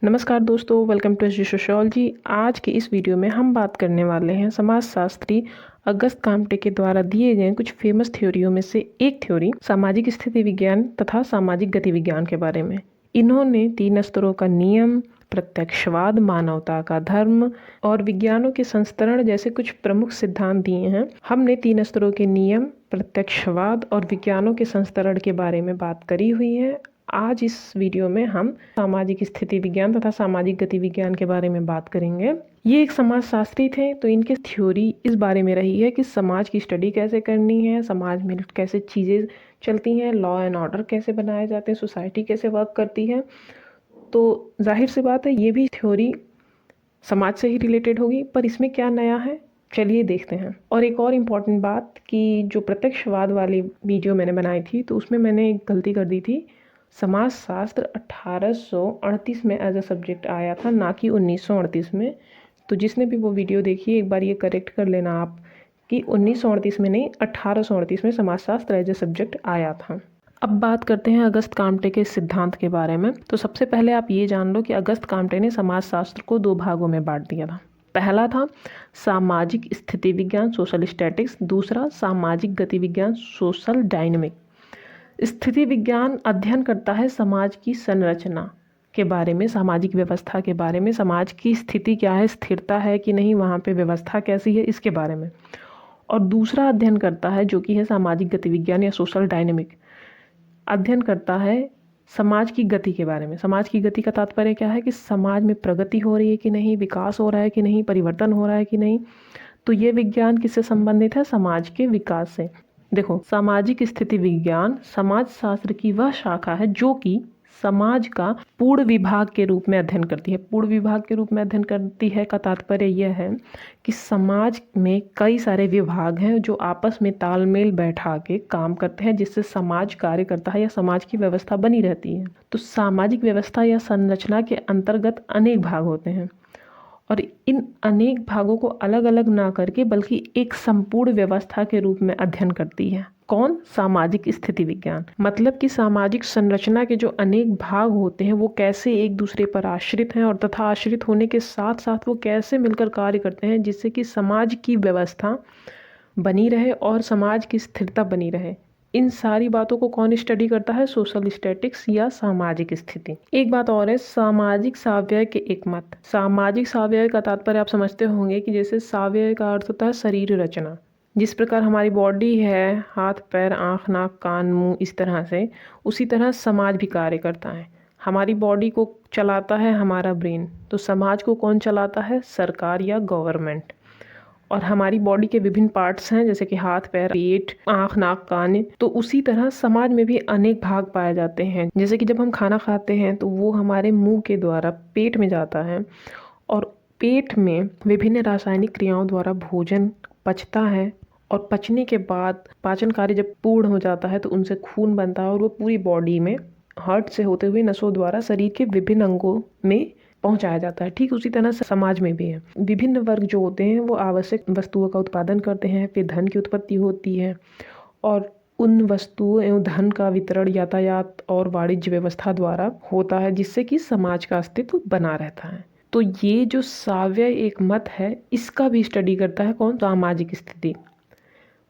नमस्कार दोस्तों, welcome to SG sociology. आज की इस वीडियो में हम बात करने वाले हैं समाजशास्त्री अगस्त काम्टे के द्वारा दिए गए कुछ फेमस थ्योरियों में से एक थ्योरी सामाजिक स्थिति विज्ञान तथा सामाजिक गति विज्ञान के बारे में। इन्होंने 3 स्तरों का नियम, प्रत्यक्षवाद, मानवता का धर्म और विज्ञानों के संस्तरण जैसे कुछ प्रमुख सिद्धांत दिए हैं। हमने 3 स्तरों के नियम, प्रत्यक्षवाद और विज्ञानों के संस्तरण के बारे में बात करी हुई है। आज इस वीडियो में हम सामाजिक स्थिति विज्ञान तथा सामाजिक गति विज्ञान के बारे में बात करेंगे। ये एक समाजशास्त्री थे, तो इनकी थ्योरी इस बारे में रही है कि समाज की स्टडी कैसे करनी है, समाज में कैसे चीज़ें चलती हैं, लॉ एंड ऑर्डर कैसे बनाए जाते हैं, सोसाइटी कैसे वर्क करती है। तो जाहिर सी बात है ये भी थ्योरी समाज से ही रिलेटेड होगी, पर इसमें क्या नया है चलिए देखते हैं। और एक और इम्पॉर्टेंट बात कि जो प्रत्यक्षवाद वाली वीडियो मैंने बनाई थी तो उसमें मैंने एक गलती कर दी थी। समाजशास्त्र 1838 में एज अ सब्जेक्ट आया था, ना कि 1938 में। तो जिसने भी वो वीडियो देखी एक बार ये करेक्ट कर लेना आप कि 1938 में नहीं, 1838 में समाजशास्त्र एज अ सब्जेक्ट आया था। अब बात करते हैं अगस्त काम्टे के सिद्धांत के बारे में। तो सबसे पहले आप ये जान लो कि अगस्त काम्टे ने समाजशास्त्र को 2 भागों में बांट दिया था। पहला था सामाजिक स्थिति विज्ञान, सोशल स्टैटिक्स। दूसरा सामाजिक गति विज्ञान, सोशल डायनेमिक। स्थिति विज्ञान अध्ययन करता है समाज की संरचना के बारे में, सामाजिक व्यवस्था के बारे में, समाज की स्थिति क्या है, स्थिरता है कि नहीं, वहाँ पे व्यवस्था कैसी है, इसके बारे में। और दूसरा अध्ययन करता है जो कि है सामाजिक गति विज्ञान या सोशल डायनेमिक, अध्ययन करता है समाज की गति के बारे में। समाज की गति का तात्पर्य क्या है कि समाज में प्रगति हो रही है कि नहीं, विकास हो रहा है कि नहीं, परिवर्तन हो रहा है कि नहीं। तो ये विज्ञान किससे संबंधित है? समाज के विकास से। देखो, सामाजिक स्थिति विज्ञान समाजशास्त्र की वह शाखा है जो कि समाज का पूर्ण विभाग के रूप में अध्ययन करती है। पूर्ण विभाग के रूप में अध्ययन करती है का तात्पर्य यह है कि समाज में कई सारे विभाग हैं जो आपस में तालमेल बैठा के काम करते हैं, जिससे समाज कार्य करता है या समाज की व्यवस्था बनी रहती है। तो सामाजिक व्यवस्था या संरचना के अंतर्गत अनेक भाग होते हैं और इन अनेक भागों को अलग अलग ना करके बल्कि एक संपूर्ण व्यवस्था के रूप में अध्ययन करती है। कौन? सामाजिक स्थिति विज्ञान। मतलब कि सामाजिक संरचना के जो अनेक भाग होते हैं वो कैसे एक दूसरे पर आश्रित हैं और तथा आश्रित होने के साथ साथ वो कैसे मिलकर कार्य करते हैं जिससे कि समाज की व्यवस्था बनी रहे और समाज की स्थिरता बनी रहे। इन सारी बातों को कौन स्टडी करता है? सोशल स्टैटिक्स या सामाजिक स्थिति। एक बात और है, सामाजिक साव्यय के एक मत। सामाजिक साव्यय का तात्पर्य आप समझते होंगे कि जैसे साव्यय का अर्थ होता है शरीर रचना। जिस प्रकार हमारी बॉडी है, हाथ पैर आँख नाक कान मुंह, इस तरह से, उसी तरह समाज भी कार्य करता है। हमारी बॉडी को चलाता है हमारा ब्रेन, तो समाज को कौन चलाता है? सरकार या गवर्नमेंट। और हमारी बॉडी के विभिन्न पार्ट्स हैं जैसे कि हाथ पैर, पेट, आँख नाक कान। तो उसी तरह समाज में भी अनेक भाग पाए जाते हैं। जैसे कि जब हम खाना खाते हैं तो वो हमारे मुंह के द्वारा पेट में जाता है और पेट में विभिन्न रासायनिक क्रियाओं द्वारा भोजन पचता है और पचने के बाद पाचन कार्य जब पूर्ण हो जाता है तो उनसे खून बनता है और वो पूरी बॉडी में हार्ट से होते हुए नसों द्वारा शरीर के विभिन्न अंगों में पहुंचाया जाता है। ठीक उसी तरह से समाज में भी है। विभिन्न वर्ग जो होते हैं वो आवश्यक वस्तुओं का उत्पादन करते हैं, फिर धन की उत्पत्ति होती है और उन वस्तुओं एवं धन का वितरण यातायात और वाणिज्य व्यवस्था द्वारा होता है, जिससे कि समाज का अस्तित्व बना रहता है। तो ये जो साव्यय एक मत है इसका भी स्टडी करता है कौन? सामाजिक स्थिति।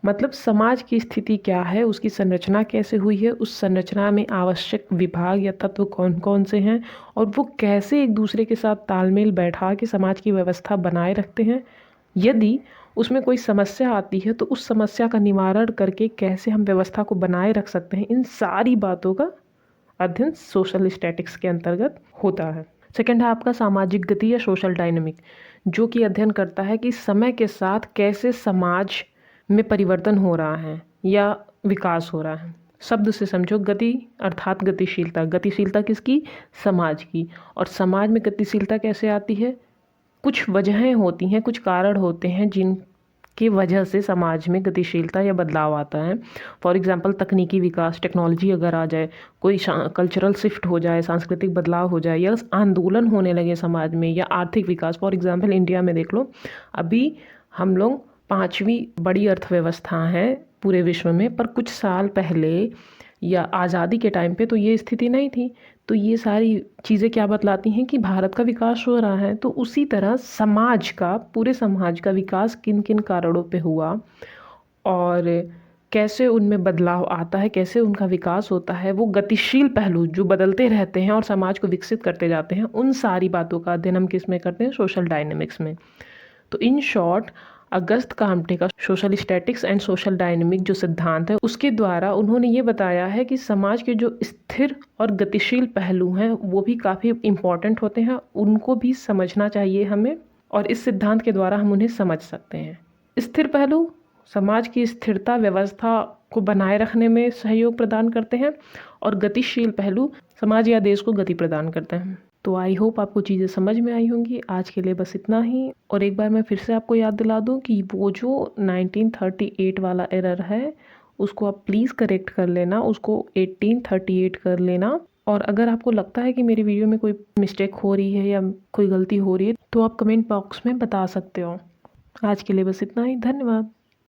मतलब समाज की स्थिति क्या है, उसकी संरचना कैसे हुई है, उस संरचना में आवश्यक विभाग या तत्व कौन कौन से हैं और वो कैसे एक दूसरे के साथ तालमेल बैठा के समाज की व्यवस्था बनाए रखते हैं। यदि उसमें कोई समस्या आती है तो उस समस्या का निवारण करके कैसे हम व्यवस्था को बनाए रख सकते हैं, इन सारी बातों का अध्ययन सोशल स्टैटिक्स के अंतर्गत होता है। सेकेंड है आपका सामाजिक गति या सोशल डायनेमिक, जो कि अध्ययन करता है कि समय के साथ कैसे समाज में परिवर्तन हो रहा है या विकास हो रहा है। शब्द से समझो, गति अर्थात गतिशीलता। गतिशीलता किसकी? समाज की। और समाज में गतिशीलता कैसे आती है? कुछ वजहें होती हैं, कुछ कारण होते हैं जिनकी वजह से समाज में गतिशीलता या बदलाव आता है। फॉर एग्जांपल तकनीकी विकास, टेक्नोलॉजी अगर आ जाए, कोई कल्चरल शिफ्ट हो जाए, सांस्कृतिक बदलाव हो जाए या आंदोलन होने लगे समाज में, या आर्थिक विकास। फॉर एग्जांपल इंडिया में देख लो, अभी हम लोग 5वीं बड़ी अर्थव्यवस्था है पूरे विश्व में, पर कुछ साल पहले या आज़ादी के टाइम पे तो ये स्थिति नहीं थी। तो ये सारी चीज़ें क्या बतलाती हैं कि भारत का विकास हो रहा है। तो उसी तरह समाज का, पूरे समाज का विकास किन किन कारणों पे हुआ और कैसे उनमें बदलाव आता है, कैसे उनका विकास होता है, वो गतिशील पहलू जो बदलते रहते हैं और समाज को विकसित करते जाते हैं, उन सारी बातों का अध्ययन हम किस में करते हैं? सोशल डायनेमिक्स में। तो इन शॉर्ट, अगस्त काम्टे का social statics and social dynamic जो सिद्धांत है, उसके द्वारा उन्होंने ये बताया है कि समाज के जो स्थिर और गतिशील पहलू हैं वो भी काफ़ी इम्पॉर्टेंट होते हैं, उनको भी समझना चाहिए हमें, और इस सिद्धांत के द्वारा हम उन्हें समझ सकते हैं। स्थिर पहलू समाज की स्थिरता, व्यवस्था को बनाए रखने में सहयोग प्रदान करते हैं, और गतिशील पहलू समाज या देश को गति प्रदान करते हैं। तो आई होप आपको चीज़ें समझ में आई होंगी। आज के लिए बस इतना ही। और एक बार मैं फिर से आपको याद दिला दूं कि वो जो 1938 वाला एरर है उसको आप प्लीज़ करेक्ट कर लेना, उसको 1838 कर लेना। और अगर आपको लगता है कि मेरी वीडियो में कोई मिस्टेक हो रही है या कोई गलती हो रही है तो आप कमेंट बॉक्स में बता सकते हो। आज के लिए बस इतना ही। धन्यवाद।